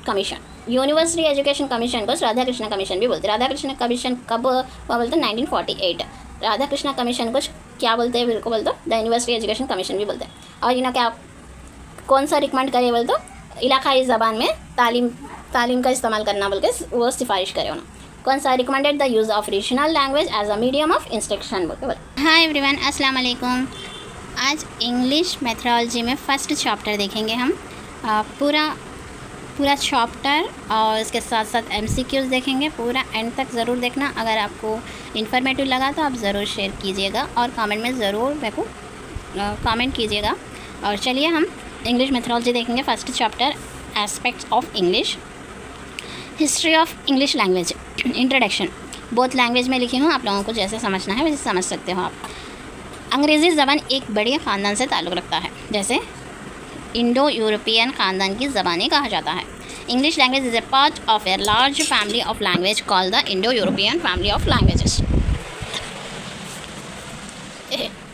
Commission, university education commission को Radha Krishna commission भी बोलते हैं। राधा कृष्ण कमीशन कब हुआ बोलते हैं? 1948। राधा कृष्ण कमीशन को क्या बोलते हैं? बिल्कुल बोलते द यूनिवर्सिटी एजुकेशन कमीशन भी बोलते हैं। और इन्हें क्या कौन सा रिकमेंड करे बोल तो इलाकाई ज़बान में तालीम का इस्तेमाल करना बोल के वो सिफारिश करे उन्होंने। कौन सा? Recommended the use of regional language as a medium of instruction बोल के बोल। हाय एवरीवन, अस्सलाम वालेकुम। आज इंग्लिश मेथोडोलॉजी में फर्स्ट चैप्टर देखेंगे हम। पूरा चैप्टर और इसके साथ साथ MCQs देखेंगे। पूरा एंड तक ज़रूर देखना। अगर आपको इन्फॉर्मेटिव लगा तो आप ज़रूर शेयर कीजिएगा और कमेंट में ज़रूर मेरे को कमेंट कीजिएगा। और चलिए हम इंग्लिश मेथोडोलॉजी देखेंगे। First chapter aspects of English, history of English language, introduction. Both language में लिखी हूँ, आप लोगों को जैसे समझना है वैसे समझ सकते हो आप। अंग्रेज़ी ज़बान एक बड़े ख़ानदान से ताल्लुक़ रखता है, जैसे इंडो यूरोपियन ख़ानदान की ज़बानें कहा जाता है। English language is A part of a large family of language called the Indo European family of languages.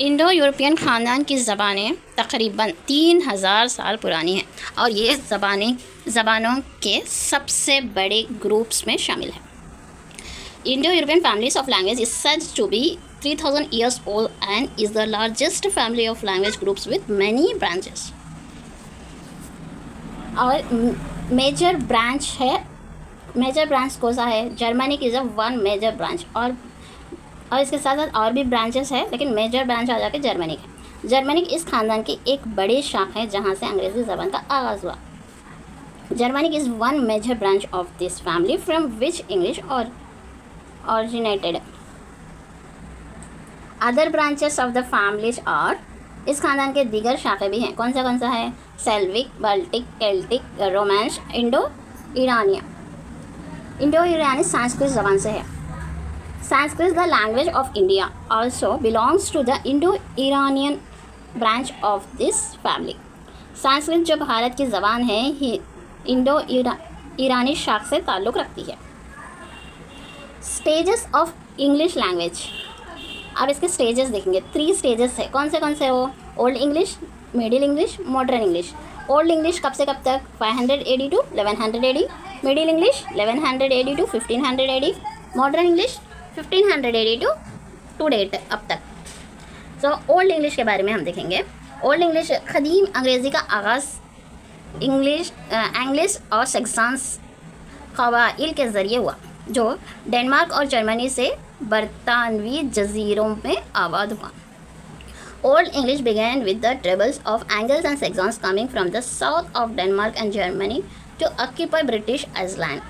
Indo European ख़ानदान की ज़बानें तकरीबन 3000 साल पुरानी हैं और ये ज़बानों के सबसे बड़े ग्रुप्स में शामिल है। Indo European families of language is said to be 3000 years old and is the largest family of language groups with many branches। और मेजर ब्रांच कौन सा है? Germanic is a one major branch. और इसके साथ साथ और भी ब्रांचेस है, लेकिन मेजर ब्रांच आ जाके जर्मनिक है। जर्मनिक इस खानदान की एक बड़ी शाख है जहाँ से अंग्रेज़ी ज़बान का आगाज़ हुआ। Germanic is one major branch of this family from which English originated। Other branches of the families और इस खानदान के दीगर शाखे भी हैं। कौन सा है? Slavic, Baltic, Celtic, Romance, Indo Iranian Sanskrit ज़बान से है। Sanskrit the language of India also belongs to the Indo Iranian branch of this family. Sanskrit जो भारत की ज़बान है इंडो ईरानी शाख से ताल्लुक़ रखती है। स्टेजेस ऑफ इंग्लिश लैंग्वेज, अब इसके स्टेजेस देखेंगे। 3 स्टेजेस है। कौन से हो? Old English, Middle English, Modern English. Old English कब से कब तक? 500 AD to 1100 AD। Middle English 1100 AD to 1500 AD। Modern English 1500 AD to to date अब तक। सो ओल्ड इंग्लिश के बारे में हम देखेंगे। ओल्ड इंग्लिश कदीम अंग्रेज़ी का आगाज़ इंग्लिश और सैक्सन्स क़बाइल के ज़रिए हुआ, जो डेनमार्क और जर्मनी से बरतानवी जजीरों में आबाद हुआ। Old English began with the tribes of Angles and Saxons coming from the south of Denmark and Germany to occupy British Iceland।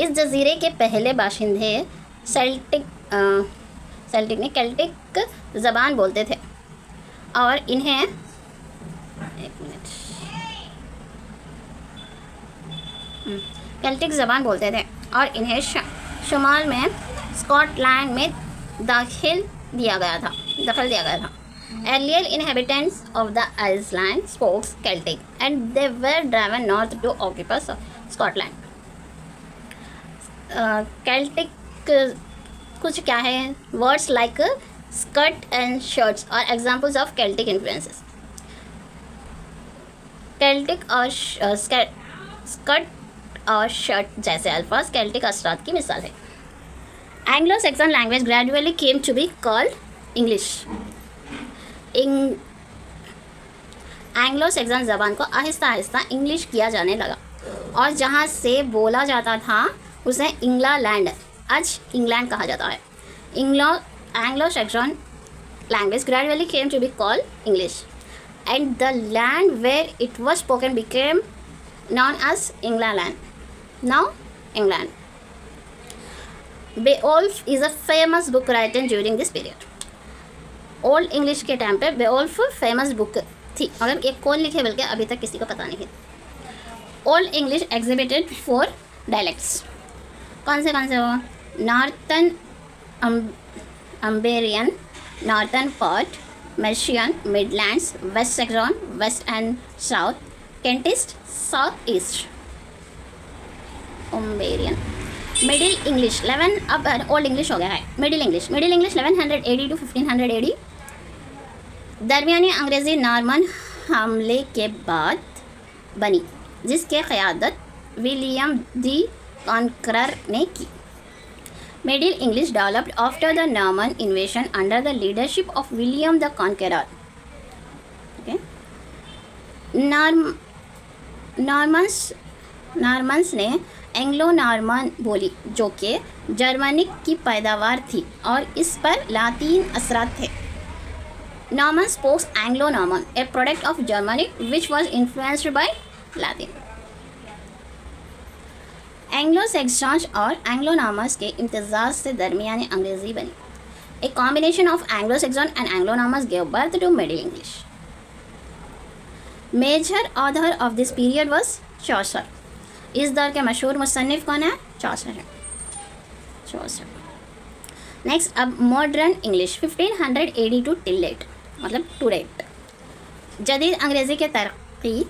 इस जजीरे के पहले बाशिंदे केल्टिक ज़बान बोलते थे और इन्हें केल्टिक ज़बान बोलते थे और इन्हें शुमाल में स्कॉटलैंड में दखल दिया गया था। Earlier inhabitants of the island spoke Celtic and they were driven north to occupy Scotland। Celtic कुछ क्या है? Words like skirt and shirts are examples of Celtic influences। Celtic और स्कर्ट और शर्ट जैसे अल्फाज केल्टिक असरात की मिसाल है। Anglo Saxon language gradually came to be called English. Anglo Saxon ज़बान को आहिस्ता आहिस्ता इंग्लिश किया जाने लगा और जहाँ से बोला जाता था उसे इंग्लैंड, आज इंग्लैंड कहा जाता है। Anglo Saxon language gradually came to be called English and the land where it was spoken became known as now England। Beowulf is a famous book written during this period। Old English के time पे Beowulf famous book थी, मगर ये कौन लिखे बल्कि अभी तक किसी को पता नहीं है। Old English exhibited 4 dialects. कौन से हो? Northumbrian, northern part, mercian, Midlands, West Saxon, west and south, Kentish, south east, अम्बेरियन। मिडिल इंग्लिश 11, अब ओल्ड इंग्लिश हो गया है। Middle English 1100 AD to 1500 AD। दरमियानी अंग्रेज़ी नॉर्मन हमले के बाद बनी। जिसके क़यादत विलियम दी कॉन्करर ने की। Middle English developed after the Norman इन्वेशन under the leadership of William the conqueror. Normans ने एंग्लो नॉर्मन बोली जो कि जर्मनिक की पैदावार थी और इस पर लातीन असरात थे। Norman spokes Anglo Norman, a product of Germanic which was influenced by Latin. Anglo Saxons और एंग्लो नॉर्मन्स के इम्तिजाज से दरमियानी अंग्रेजी बनी। A combination of Anglo Saxon and Anglo Normans gave birth to Middle English. Major author of this period was Chaucer. इस दौर के मशहूर मुसन्निफ कौन है? चॉसर है। चॉसर। नेक्स्ट, अब Modern English 1500 AD to till date, मतलब टू डेट। जदीद अंग्रेज़ी के तरक्की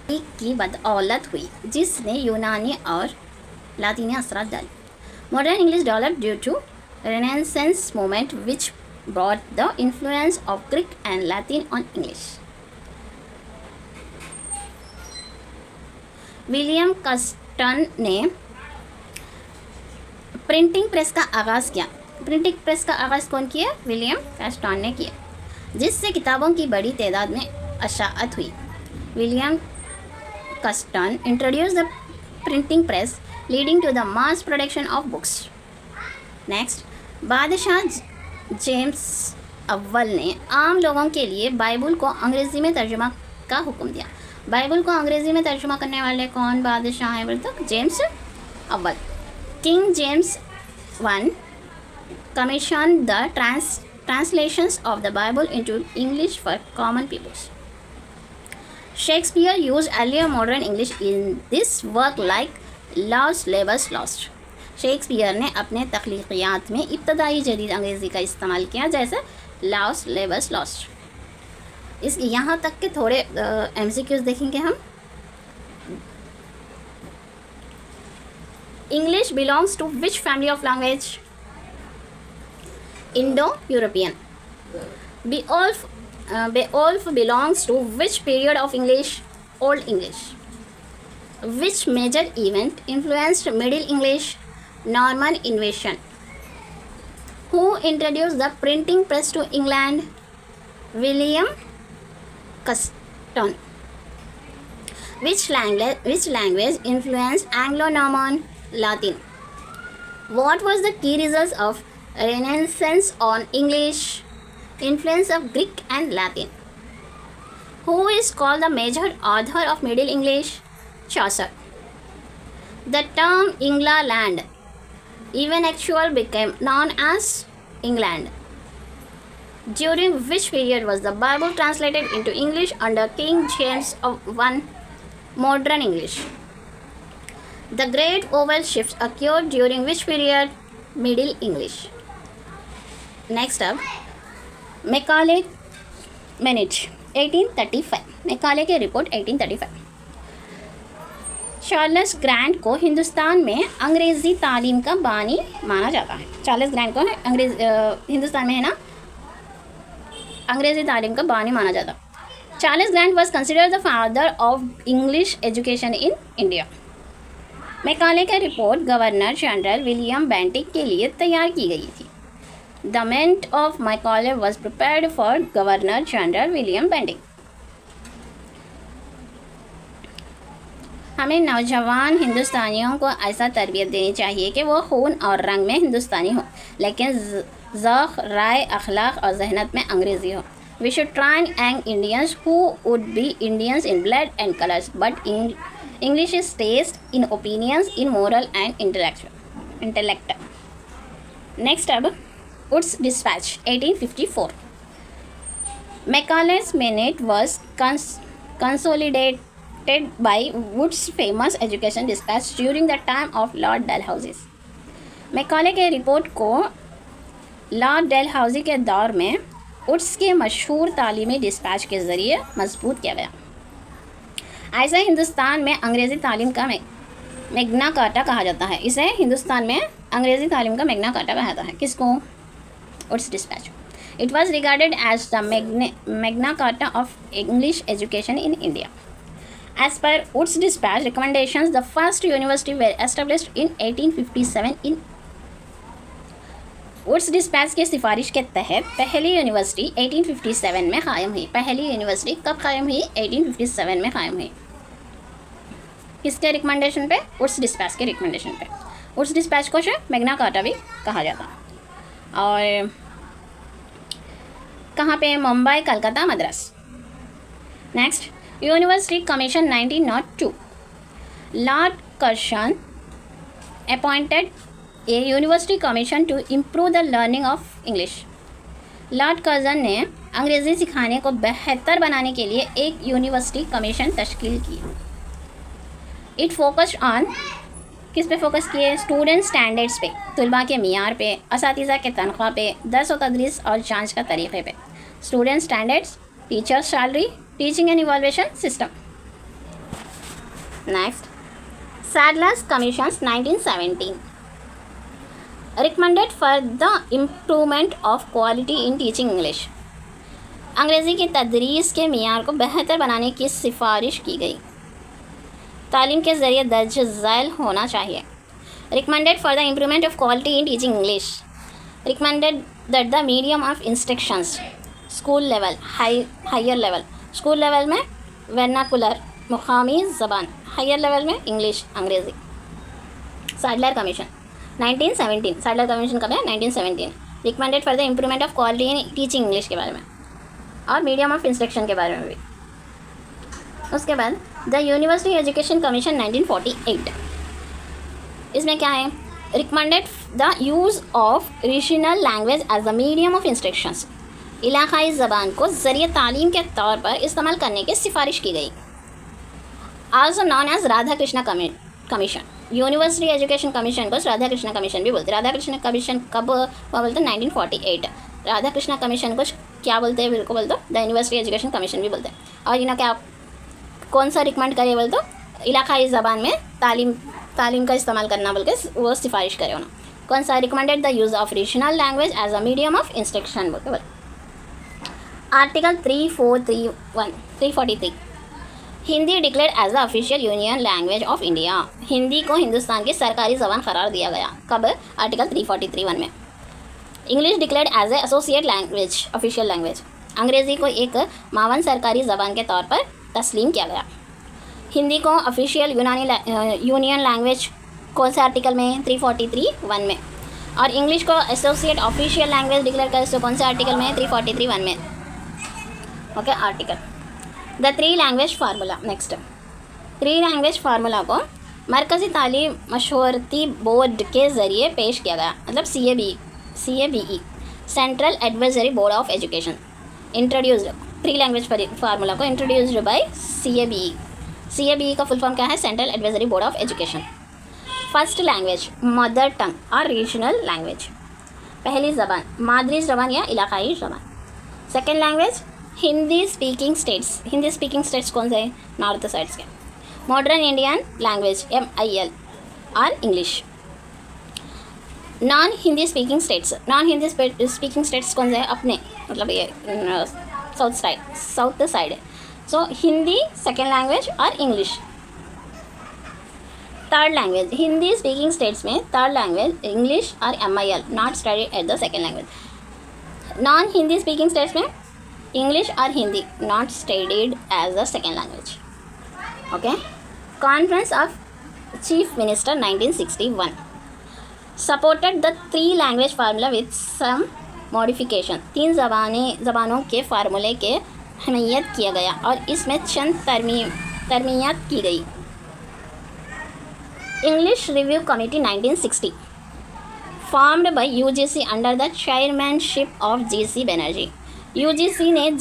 की बदौलत हुई जिसने यूनानी और लातीनी असरात डाले। Modern English developed due to renaissance movement which brought the influence of Greek and Latin on English. William Caxton ने प्रिंटिंग प्रेस का आगाज़ किया। प्रिंटिंग प्रेस का आगाज़ कौन किया? विलियम कस्टन ने किया, जिससे किताबों की बड़ी तादाद में अशाअत हुई। William Caxton introduce the printing press leading to the mass production of books. Next, बादशाह जेम्स अव्वल ने आम लोगों के लिए बाइबल को अंग्रेज़ी में तर्जुमा का हुक्म दिया। बाइबल को अंग्रेज़ी में तर्जुमा करने वाले कौन बादशाह हैं? बोल तक जेम्स अव्वल। King James I commissioned the translations of the Bible into English for common peoples. Shakespeare used earlier modern English in this work like Lost Labour's Lost. Shakespeare ने अपने तख्लीक़ियात में इब्तदाई जदीद अंग्रेज़ी का इस्तेमाल किया, जैसे लॉस्ट लेबर्स लॉस्ट। इस यहाँ तक के थोड़े MCQs देखेंगे हम। English belongs to which family of language? Indo-European. Beowulf belongs to which period of English? Old English. Which major event influenced Middle English? Norman invasion. Who introduced the printing press to England? William Custon. Which language influenced Anglo-Norman? Latin. What was the key results of Renaissance on English? Influence of Greek and Latin. Who is called the major author of Middle English? Chaucer. The term England, even actual, became known as England. During which period was the Bible translated into English under King James I? Modern English. The Great Vowel Shifts occurred during which period? Middle English. Next up, Macaulay minute 1835। Macaulay की report 1835। Charles Grand को हिंदुस्तान में अंग्रेज़ी तालीम का बानी माना जाता है। चार्ल्स ग्रैंट को हिंदुस्तान में है ना, अंग्रेज़ी तालीम का बानी माना जाता। Charles Grant was considered the father of English education in India. Macaulay की report governor general William Bentinck के लिए तैयार की गई थी। The mint of Macaulay was prepared for Governor General William Bentinck. हमें नौजवान हिंदुस्तानियों को ऐसा तरबियत देनी चाहिए कि वो खून और रंग में हिंदुस्तानी हो, लेकिन ज़ौक़, राय, अखलाक और जहनत में अंग्रेज़ी हो। We should train young Indians who would be Indians in blood and colors, but in English is taste, in opinions, in moral and intellect. Next up, Wood's Dispatch 1854. Macaulay's minute was consolidated by Wood's famous education dispatch during the time of Lord Dalhousie. Macaulay के report को Lord Dalhousie के दौर में woods के मशहूर तालीमी dispatch के ज़रिए मजबूत किया गया। ऐसे हिंदुस्तान में अंग्रेज़ी तालीम का मैग्ना कार्टा कहा जाता है। इसे हिंदुस्तान में अंग्रेज़ी तालीम का मैग्ना कार्टा कहा जाता है। किसको? Wood's Dispatch. It was regarded as the Magna Carta of English education in India. As per Woods Dispatch recommendations, the first university were established in 1857 in Wood's dispatch की सिफारिश के तहत पहली यूनिवर्सिटी 1857 में कायम हुई। पहली यूनिवर्सिटी कब कायम हुई? 1857 में कायम हुई। किसके रिकमेंडेशन पे? वुड्स डिस्पैच के रिकमेंडेशन पे। वुड्स डिस्पैच को मैग्ना कार्टा भी कहा जाता। और कहाँ पे? Mumbai, Calcutta, Madras. Next, university commission 1902। Lord Curzon appointed a university commission to improve the learning of English. Lord Curzon ने अंग्रेज़ी सिखाने को बेहतर बनाने के लिए एक यूनिवर्सिटी कमीशन तश्कील की। इट फोकस्ड ऑन, किस पे फोकस किए? स्टूडेंट स्टैंडर्ड्स पे, तलबा के मियार पे, असातिज़ा के तनख्वाह पे, दर्स व तदरीस और जांच का तरीक़े पे। Student standards, teachers salary, teaching and evaluation system. Next, Sadler's commissions 1917 recommended for the improvement of quality in teaching English। अंग्रेज़ी की तदरीस के मियार को बेहतर बनाने की सिफारिश की गई। तालीम के ज़रिए दर्ज झैल होना चाहिए। recommended for the improvement of quality in teaching English। recommended that the medium of instructions school level, higher level, school level में vernacular मुकामी ज़बान, हायर लेवल में इंग्लिश अंग्रेज़ी। सैडलर कमीशन 1917, सैडलर कमीशन कब है? 1917। Recommended for the improvement of quality in teaching English के बारे में और मीडियम ऑफ इंस्ट्रक्शन के बारे में भी। उसके बाद द यूनिवर्सिटी एजुकेशन कमीशन 1948, इसमें क्या है? Recommended the use of regional language as the medium of instructions. इलाकाई ज़बान को ज़रिए तालीम के तौर पर इस्तेमाल करने की सिफारिश की गई। Also known as Radha Krishna commission. University education commission को राधा कृष्णा कमीशन भी बोलते हैं। राधा कृष्णा कमीशन कब बोलते हैं? 1948। राधा कृष्णा कमीशन को क्या बोलते हैं? बिल्कुल बोलते द यूनिवर्सिटी एजुकेशन कमीशन भी बोलते हैं। और इन्हें क्या कौन सा रिकमेंड करे? बोलते इलाकाई ज़बान में तालीम का इस्तेमाल करना बोल के वो सिफारिश करे उन्होंने। कौन सा? Recommended the use of regional language as a medium of instruction बोल के। Article 343 Hindi declare as the official union language of India. Hindi को हिंदुस्तान की सरकारी ज़बान करार दिया गया। कब? आर्टिकल 343(1) में। English declared as a associate language, official language. अंग्रेज़ी को एक मावन सरकारी ज़बान के तौर पर तस्लीम किया गया। हिंदी को ऑफिशियल यूनियन लैंग्वेज कौन से आर्टिकल में? 343(1) में। और इंग्लिश को एसोसिएट ऑफिशियल लैंग्वेज डिक्लेयर कर कौन से आर्टिकल में? 343(1) में। Okay, article. The 3 language formula. Next, 3 language formula को मरकज़ी तालीम मशवरती बोर्ड के ज़रिए पेश किया गया। मतलब CABE, central advisory board of education, introduced 3 language formula को इंट्रोड्यूस्ड बाय CABE। CABE का फुल फॉर्म क्या है? Central advisory board of education. First language mother tongue और रीजनल लैंग्वेज, पहली ज़बान, मादरी ज़बान या इलाकाई ज़बान। Second language Hindi speaking states कौन से? नॉर्थ साइड्स के। मॉडर्न इंडियन लैंग्वेज MIL और English. Non Hindi speaking states कौन से है? अपने मतलब ये साउथ साइड है। सो हिंदी सेकेंड लैंग्वेज और English. Third language Hindi speaking states में थर्ड लैंग्वेज इंग्लिश और MIL not study at the second language. Non Hindi speaking states में इंग्लिश और Hindi not studied as the second language. Okay, conference of chief minister 1961 supported the 3 language formula with some modification. 3 ज़बानों के फार्मूले के हमायत किया गया और इसमें चंद तरमीयात की गई। English review committee 1960 formed by UGC under the chairmanship of GC Banerjee. UGC ने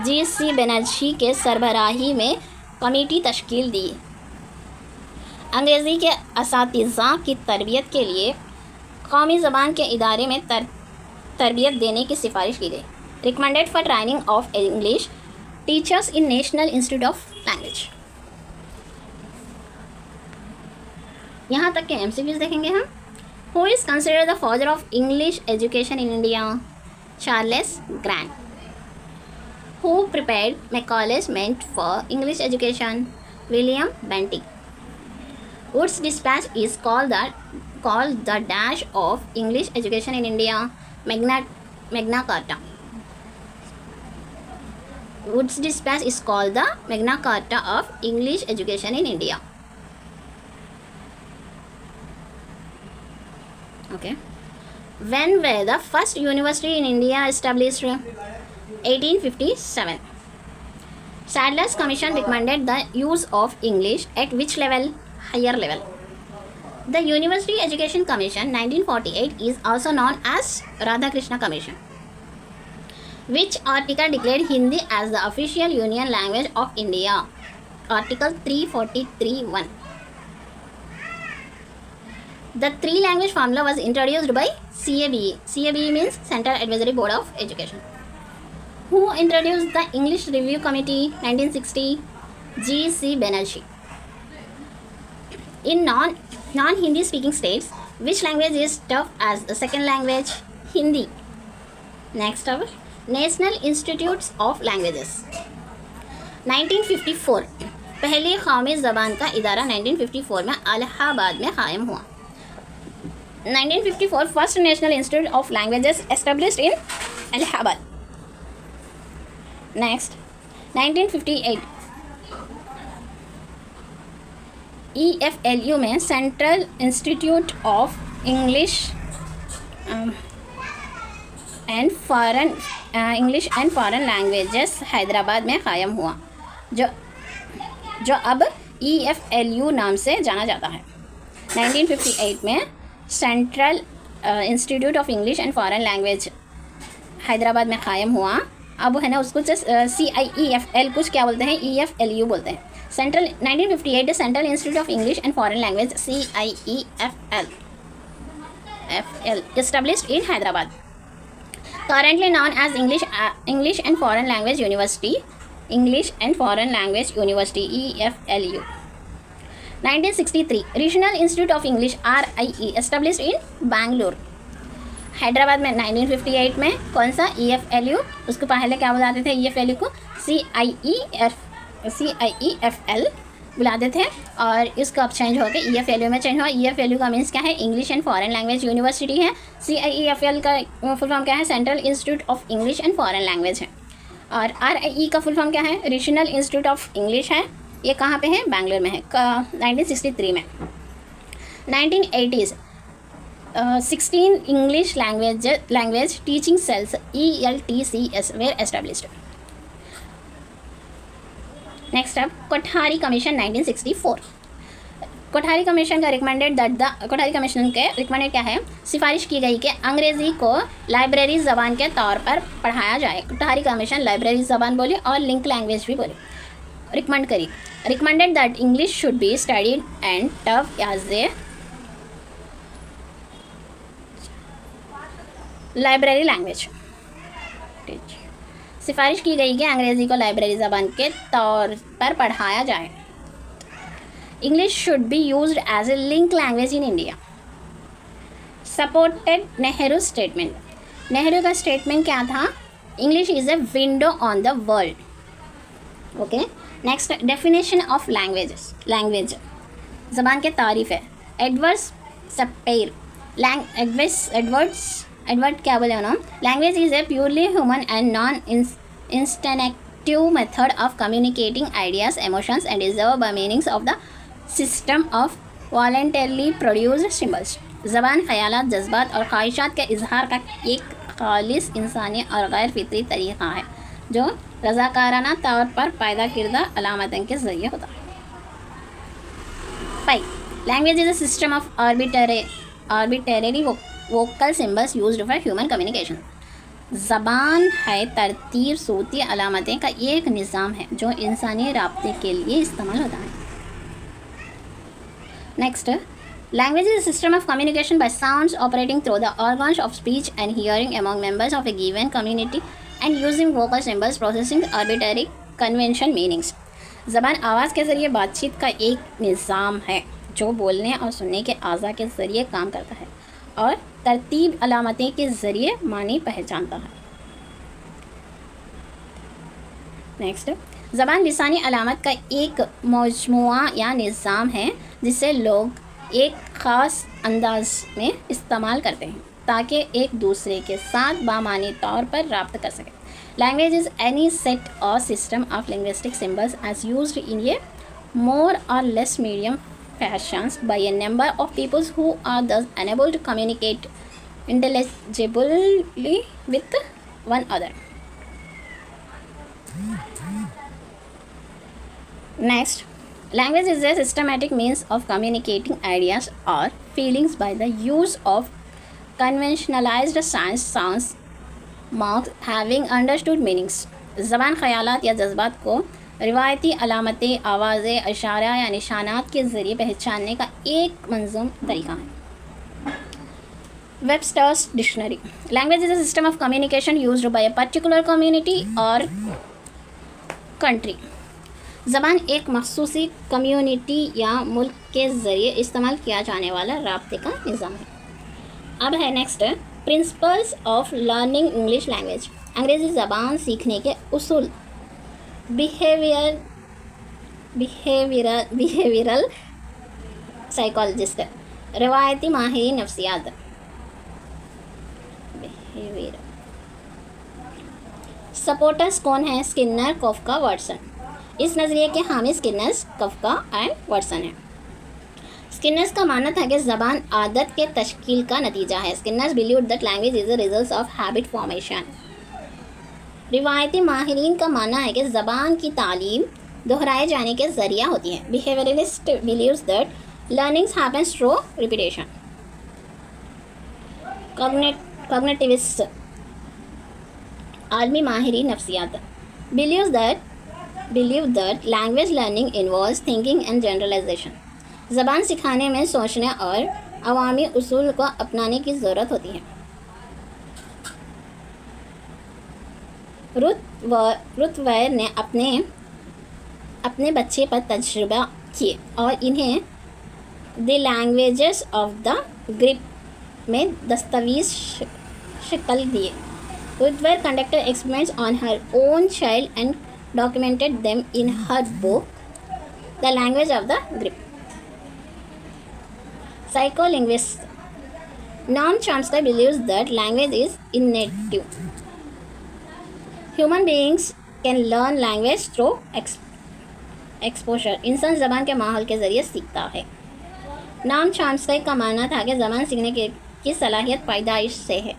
GC बनर्जी के सरबराही में कमेटी तश्कील दी। अंग्रेज़ी के असातिज़ा की तरबियत के लिए कौमी ज़बान के इदारे में तरबियत देने की सिफारिश की गई। Recommended for training of English teachers in national institute of language. यहाँ तक के MCQs देखेंगे हम। Who is considered the father of English education in India? Charles Grant. Who prepared Macaulay's Mint for English education? William Bentinck. Wood's Dispatch is called the dash of English education in India. Magna Carta. Wood's Dispatch is called the Magna Carta of English education in India. Okay. When were the first university in India established? 1857. Sadler's Commission recommended the use of English at which level? Higher level. The University Education Commission 1948 is also known as Radhakrishna Commission. Which article declared Hindi as the official union language of India? Article 343(1). The three-language formula was introduced by CABE. CABE means Central Advisory Board of Education. Who introduced the English Review Committee 1960? G.C. Banerjee. In non-Hindi speaking states, which language is taught as a second language? Hindi. Next up, National Institutes of Languages. 1954 पहली कौमी ज़बान का इदारा 1954 में इलाहाबाद में कायम हुआ. 1954 First National Institute of Languages established in Allahabad. Next, 1958 EFLU में Central Institute of English and Foreign Languages Hyderabad में कायम हुआ, जो अब EFLU नाम से जाना जाता है. 1958 में central institute of English and foreign language Hyderabad में कायम हुआ. अब है ना उसको CIEFL कुछ क्या बोलते हैं, EFLU बोलते हैं. Central 1958 central institute of English and foreign language CIEFL established in Hyderabad. Currently known as English and Foreign Language University EFLU. 1963 Regional Institute of English RIE established in Bangalore. Hyderabad में 1958 में कौन सा EFLU, उसको पहले क्या बुलाते थे EFLU को CIEFL बुलाते थे, और इसको अब चेंज होकर EFLU में चेंज हुआ. EFLU का मीन्स क्या है, English and foreign language university है. CIEFL का फुल फॉर्म क्या है, central institute of English and foreign language है. और RIE का फुल फॉर्म क्या है, रीजनल इंस्टीट्यूट ऑफ इंग्लिश है. ये कहाँ पे है, बैंगलोर में है. 1963 में 1980s 16 English language teaching cells ELTCS were established. Next up, Kothari commission 1964. Kothari commission का कोठारी कमीशन के रिकमेंडेड क्या है, सिफारिश की गई कि अंग्रेज़ी को लाइब्रेरी ज़बान के तौर पर पढ़ाया जाए. कोठारी कमीशन लाइब्रेरी ज़बान बोली और लिंक लैंग्वेज भी बोली. recommended that English should be studied and taught as a library language. सिफारिश की गई कि अंग्रेज़ी को लाइब्रेरी ज़बान के तौर पर पढ़ाया जाए. English should be used as a link language in India. Supported Nehru statement. Nehru का स्टेटमेंट क्या था, English is a window on the world. Okay. Next, definition of language ज़बान के तारीफ़ है. एडवर्ड क्या बोले उन्होंने, language is a purely human and non instinctive method of communicating ideas, emotions and deserve the meanings of the system of voluntarily produced symbols. ज़बान ख़यालात, जज्बात और ख्वाहिशात के इजहार का एक खालिस इंसानी और गैर फितरी तरीक़ा है जो रज़ाकाराना तौर पर पैदा किर्दा अलामतों के ज़रिए होता है. 5. Language is a system of arbitrary vocal symbols used for human communication. ज़बान है तरतीब सूती अलामतें का एक निज़ाम है जो इंसानी राब्ते के लिए इस्तेमाल होता है. Next, language is a system of communication bye sounds operating through the organs of speech and hearing among members of A given community and using vocal symbols processing arbitrary convention meanings. ज़बान आवाज़ के ज़रिए बातचीत का एक निज़ाम है जो बोलने और सुनने के आज़ा के ज़रिए काम करता है और तरतीब अलामतें के ज़रिए मानी पहचानता है. नेक्स्ट, ज़बान लिसानी अलामत का एक मजमुआ या निज़ाम है जिसे लोग एक ख़ास अंदाज में इस्तेमाल करते हैं ताकि एक दूसरे के साथ बामानी तौर पर राब्ता कर सकें। Language is any set or system of linguistic symbols as used in a more or less medium fashions by a number of peoples who are thus unable to communicate intelligibly with one another. Next, language is a systematic means of communicating ideas or feelings by the use of conventionalized sounds, marks having understood meanings. ज़बान ख़यालात या जज्बात को रिवायती अलामतें, आवाज़ें, इशारा या निशानात के ज़रिए पहचानने का एक मंज़ूम तरीका है। Webster's dictionary. Language is a system of communication used by a particular community और कंट्री। ज़बान एक मखसूसी कम्युनिटी या मुल्क के ज़रिए इस्तेमाल किया जाने वाला राब्ते का निज़ाम है। अब है next, principles of learning English language. अंग्रेज़ी ज़बान सीखने के उसूल। बिहेवियरल साइकोलॉजिस्ट, रिवायती माहिर नफ्सियात। सपोर्टर्स कौन है? Skinner, Kafka, Watson. इस नज़रिए के हामी स्किनर्स, कफ्का एंड वाटसन है। स्किनर्स का मानना था कि ज़बान आदत के तश्कील का नतीजा है। Skinner's believe that language is the result of habit formation. रिवायती माहिरीन का मानना है कि ज़बान की तालीम दोहराए जाने के ज़रिया होती है। Behaviouralist believes that learnings happens through repetition. Cognitivist आलमी माहिरीन नफ्सियात believe that language learning involves thinking and generalisation. ज़बान सिखाने में सोचने और अवामी उसूल को अपनाने की ज़रूरत होती है। रुतवेयर ने अपने बच्चे पर तजुर्बा किए और इन्हें the languages of the grip में दस्तावेज़ शक्ल दिए। Ruth Weir conducted experiments on her own child and documented them in her book the language of the grip. Psycholinguist Noam Chomsky believes that language is innative. Human beings can learn language through exposure. इंसान ज़बान के माहौल के ज़रिए सीखता है। Noam Chomsky का मानना था कि ज़बान सीखने की सलाहियत पैदाइश से है।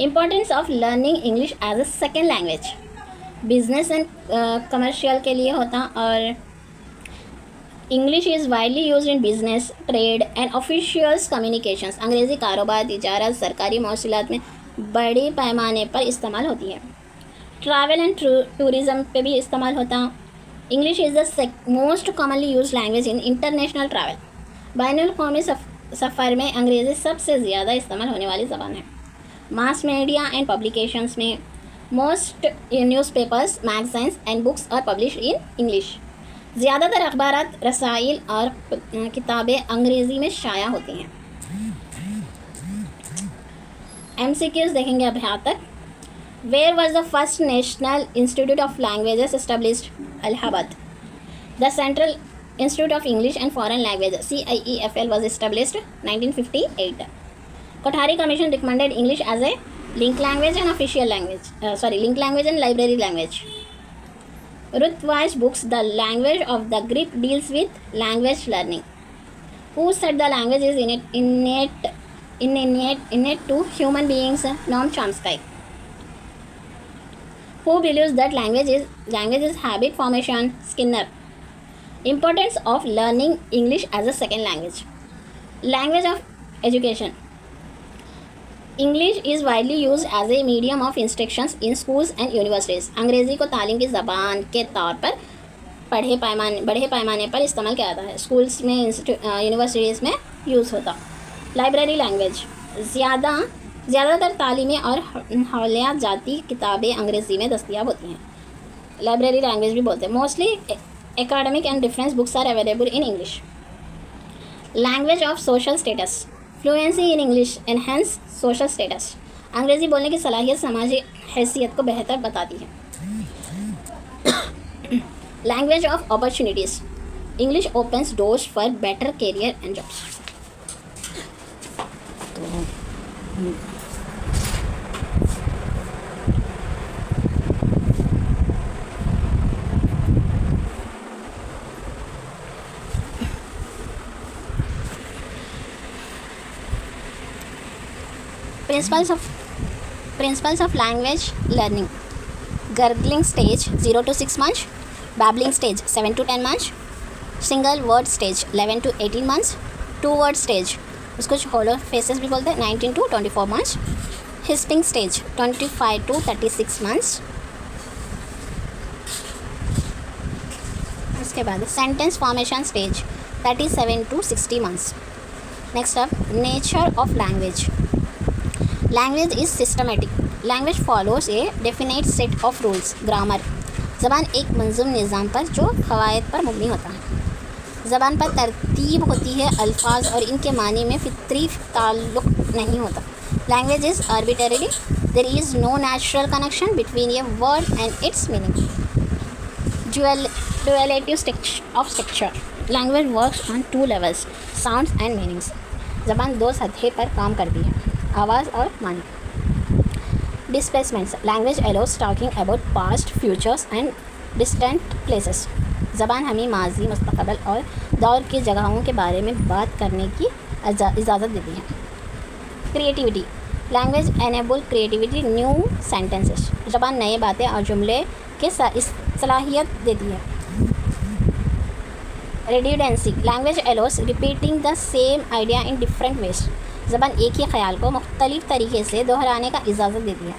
Importance of learning English as a second language. Business and commercial के लिए होता और English is widely use in business, trade and officials communications. अंग्रेज़ी कारोबार, तिजारत, सरकारी मौसूलात में बड़े पैमाने पर इस्तेमाल होती है। ट्रैवल एंड टूरिज़म पे भी इस्तेमाल होता। English is the most commonly use language in international travel. बैनुल क़ौमी सफ़र में अंग्रेज़ी सबसे ज़्यादा इस्तेमाल होने वाली ज़बान है। मास मीडिया एंड पब्लिकेशंस में most newspapers, magazines and books are publish in English. ज़्यादातर अखबारात, रसाइल और किताबें अंग्रेज़ी में शाया होती हैं। MCQs देखेंगे अब यहाँ तक। Where was the first National Institute of Languages established? Allahabad. The Central Institute of English and Foreign Languages CIEFL was established 1958. Kothari Commission recommended English as a link language and official language. Link language and library language. Ruthweiss books, The Language of the Grip, deals with language learning. Who said the language is innate to human beings? Noam Chomsky. Who believes that language is habit formation? Skinner. Importance of learning English as a second language. Language of education. English is widely used as a medium of instructions in schools and universities. अंग्रेज़ी को तालीम की ज़बान के तौर पर बड़े पैमाने पर इस्तेमाल किया जाता है। स्कूल्स में, यूनिवर्सिटीज़ में यूज़ होता। Library language. ज़्यादातर तालीमी और हवालियात जाती किताबें अंग्रेज़ी में दस्तयाब होती हैं। लाइब्रेरी लैंग्वेज भी बोलते हैं। Mostly academic and reference books are available in English. Language of social status. Fluency in English enhance social status. अंग्रेज़ी बोलने की सलाहियत समाजी हैसियत को बेहतर बताती है। Language of opportunities, English opens doors for better career and jobs. Principles of language learning: gurgling stage 0 to 6 months, babbling stage 7 to 10 months, single word stage 11 to 18 months, two word stage उसको होलो faces भी बोलते हैं 19 to 24 months, हिस्पिंग stage 25 to 36 months। उसके बाद sentence formation stage 37 to 60 months। Next up nature of language. Language is systematic, language follows a definite set of rules. Grammar, ज़बान एक मंजूम निज़ाम पर जो क़वायद पर मबनी होता है। ज़बान पर तरतीब होती है, अल्फाज और इनके मानी में फितरी ताल्लुक़ नहीं होता। Language is arbitrary, there is no natural connection between a word and its meaning. Duality of structure, language works on two levels, sounds and meanings। ज़बान दो सतह पर काम करती है, आवाज़ और मानी। Displacements, language allows talking about past, futures and distant places। ज़बान हमें माजी, मुस्तक़बिल और दौर की जगहों के बारे में बात करने की इजाज़त देती है। Creativity, language enable creativity, new sentences. ज़बान नए बातें और जुमले के सलाहियत देती है। Redundancy, language allows repeating the same idea in different ways. ज़बान एक ही ख्याल को मुख्तलिफ तरीके से दोहराने का इजाज़त देती है।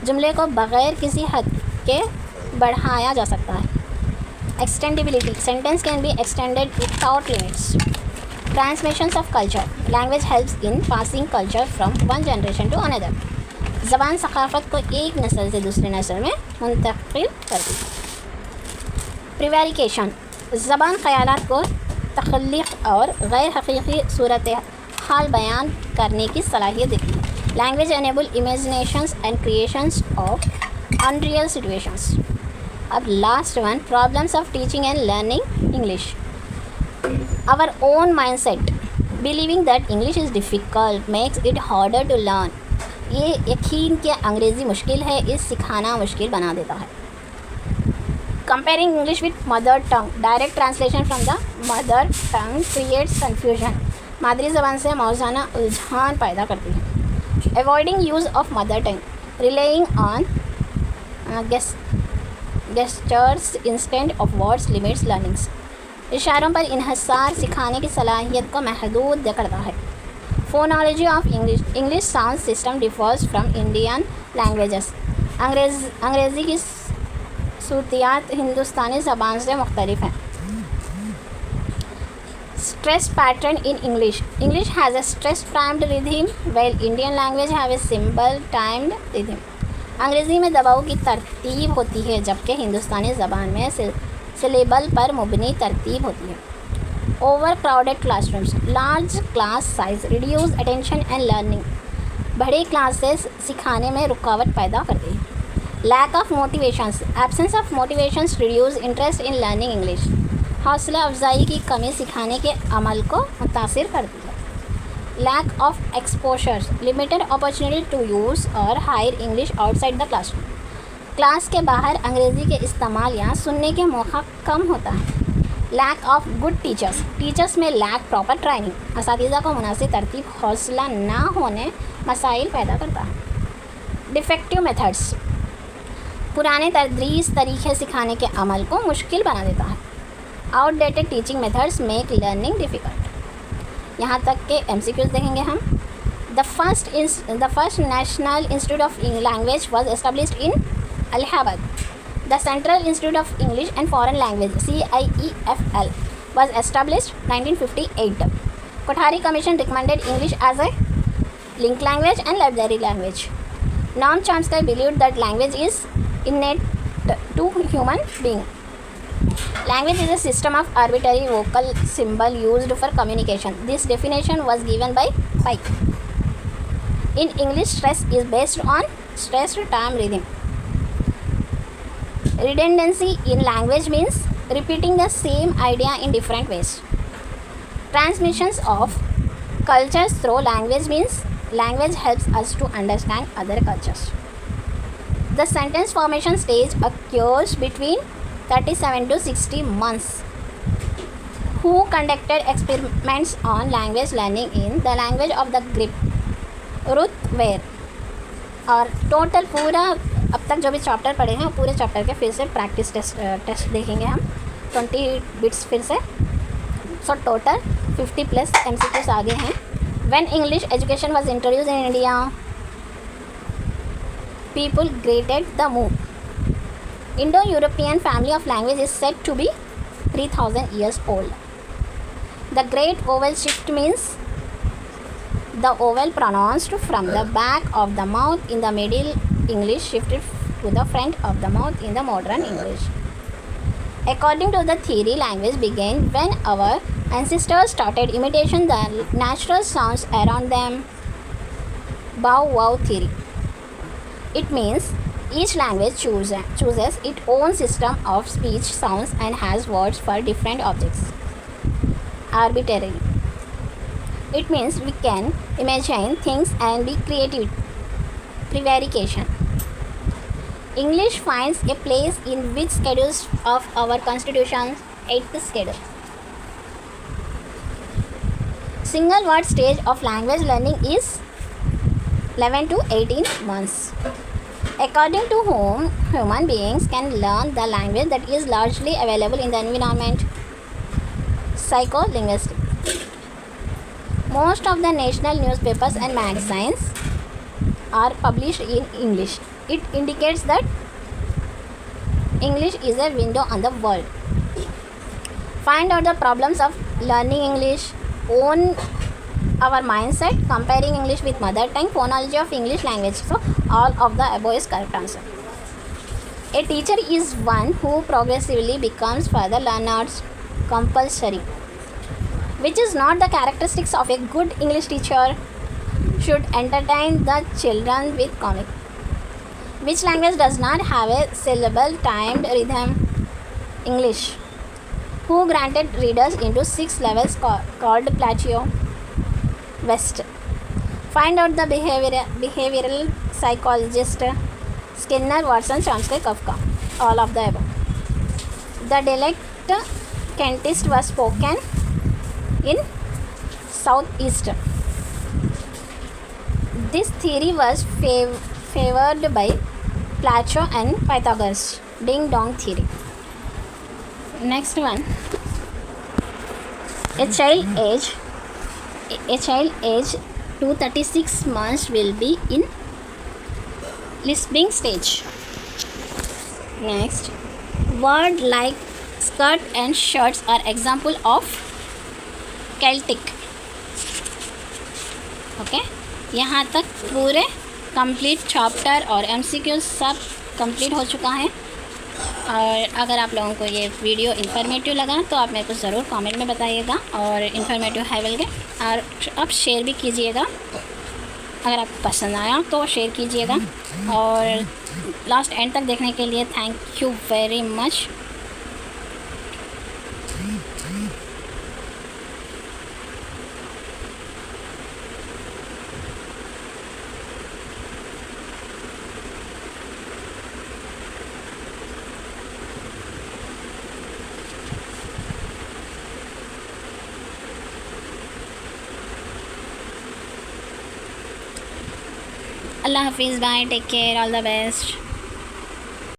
जुमले को बग़ैर किसी हद के बढ़ाया जा सकता है। Extendibility, sentence can be extended without limits. Transmissions of culture, language helps in passing culture from one generation to another. ज़बान सकाफ़त को एक नस्ल से दूसरी नस्ल में मुंतकिल करती है। प्रिवेरिकेशन, ज़बान ख़यालात को तख़ल्लुक़ और गैर हक़ीक़ी सूरत हाल बयान करने की सलाहियत देती है। Language enable imaginations and creations of unreal situations. अब last one, problems of teaching and learning English. Our own mindset, believing that English is difficult makes it harder to learn. ये यकीन कि अंग्रेज़ी मुश्किल है, इस सिखाना मुश्किल बना देता है। Comparing English with mother tongue, direct translation from the mother tongue creates confusion. मादरी ज़बान से मौज़ाना उलझान पैदा करती है। Avoiding use of mother tongue, relying on gestures instant of words limits learnings. इशारों पर इन्हिसार सिखाने की सलाहियत को महदूद करता है। Phonology of English, English sound system differs from Indian languages. अंग्रेज़ी की सूतियात हिंदुस्तानी ज़बान से मुख्तलिफ हैं। Stress pattern in English, English has a stress primed rhythm while Indian language have a symbol timed rhythm। अंग्रेज़ी में दबाव की तरतीब होती है जबकि हिंदुस्तानी ज़बान में सिलेबल पर मुबनी तरतीब होती है। Over crowded classrooms, large class size reduce attention and learning. बड़ी क्लासेस सिखाने में रुकावट पैदा करती है। Lack of motivations, absence of motivations reduce interest in learning English. हौसला अफजाई की कमी सिखाने के अमल को मुतासिर करती है। Lack of exposure, limited opportunity to use और hear English outside the classroom. Class के बाहर अंग्रेज़ी के इस्तेमाल या सुनने के मौका कम होता है। Lack of good teachers, teachers में लैक प्रॉपर ट्रेनिंग, असातिज़ा को मुनासिब तरतीब हौसला ना होने मसाइल पैदा करता है। डिफेक्टिव मेथड्स, पुराने तदरीस तरीक़े सिखाने के अमल को मुश्किल बना देता है। Outdated teaching methods make learning difficult. यहाँ तक के MCQs देखेंगे हम। The first national institute of language was established in Allahabad. The central institute of English and foreign language CIEFL was established 1958. Kothari Commission recommended English as a link language and library language. Noam Chomsky believed that language is innate to human being. Language is a system of arbitrary vocal symbol used for communication. This definition was given by Pike. In English, stress is based on stressed time rhythm. Redundancy in language means repeating the same idea in different ways. Transmissions of cultures through language means language helps us to understand other cultures. The sentence formation stage occurs between 37 to 60 months. Who conducted experiments on language learning in the language of the Greek? रुथ वेयर. और total पूरा अब तक जो भी chapter पढ़े हैं पूरे चैप्टर के फिर से प्रैक्टिस टेस्ट देखेंगे हम 20 बिट्स फिर से. सो टोटल 50+ MCQs आगे हैं. When English education was introduced in India, people greeted the move. Indo European family of language is said to be 3000 years old. The great vowel shift means the vowel pronounced from the back of the mouth in the Middle English shifted to the front of the mouth in the modern English. According to the theory, language began when our ancestors started imitating the natural sounds around them. Bow wow theory. It means each language chooses its own system of speech sounds and has words for different objects. Arbitrarily. It means we can imagine things and be creative. Prevarication. English finds a place in which schedules of our constitution's 8th schedule. Single word stage of language learning is 11 to 18 months. According to whom human beings can learn the language that is largely available in the environment. Psycholinguistics. Most of the national newspapers and magazines are published in English. It indicates that English is a window on the world. Find out the problems of learning English. Own our mindset comparing English with mother tongue. Phonology of English language. So all of the above is correct answer. A teacher is one who progressively becomes further learners. Compulsory. Which is not the characteristics of a good English teacher. Should entertain the children with comic. Which language does not have a syllable timed rhythm? English. Who granted readers into 6 levels called plateau? West. Find out the behavioral psychologist. Skinner, Watson, Chomsky, Kafka. All of the above. The dialect Kentist was spoken in Southeast. This theory was favored by Plato and Pythagoras. Ding dong theory. Next one. A child age to 36 months will be in lisping stage. Next, word like skirt and shirts are example of Celtic. Okay, यहाँ तक पूरे complete chapter और MCQ सब complete हो चुका है. और अगर आप लोगों को ये वीडियो इन्फॉर्मेटिव लगा तो आप मेरे को ज़रूर कमेंट में बताइएगा और इन्फॉर्मेटिव है बोल के, और आप शेयर भी कीजिएगा. अगर आपको पसंद आया तो शेयर कीजिएगा. और लास्ट एंड तक देखने के लिए thank you very much. Allah Hafiz, bye, take care, all the best.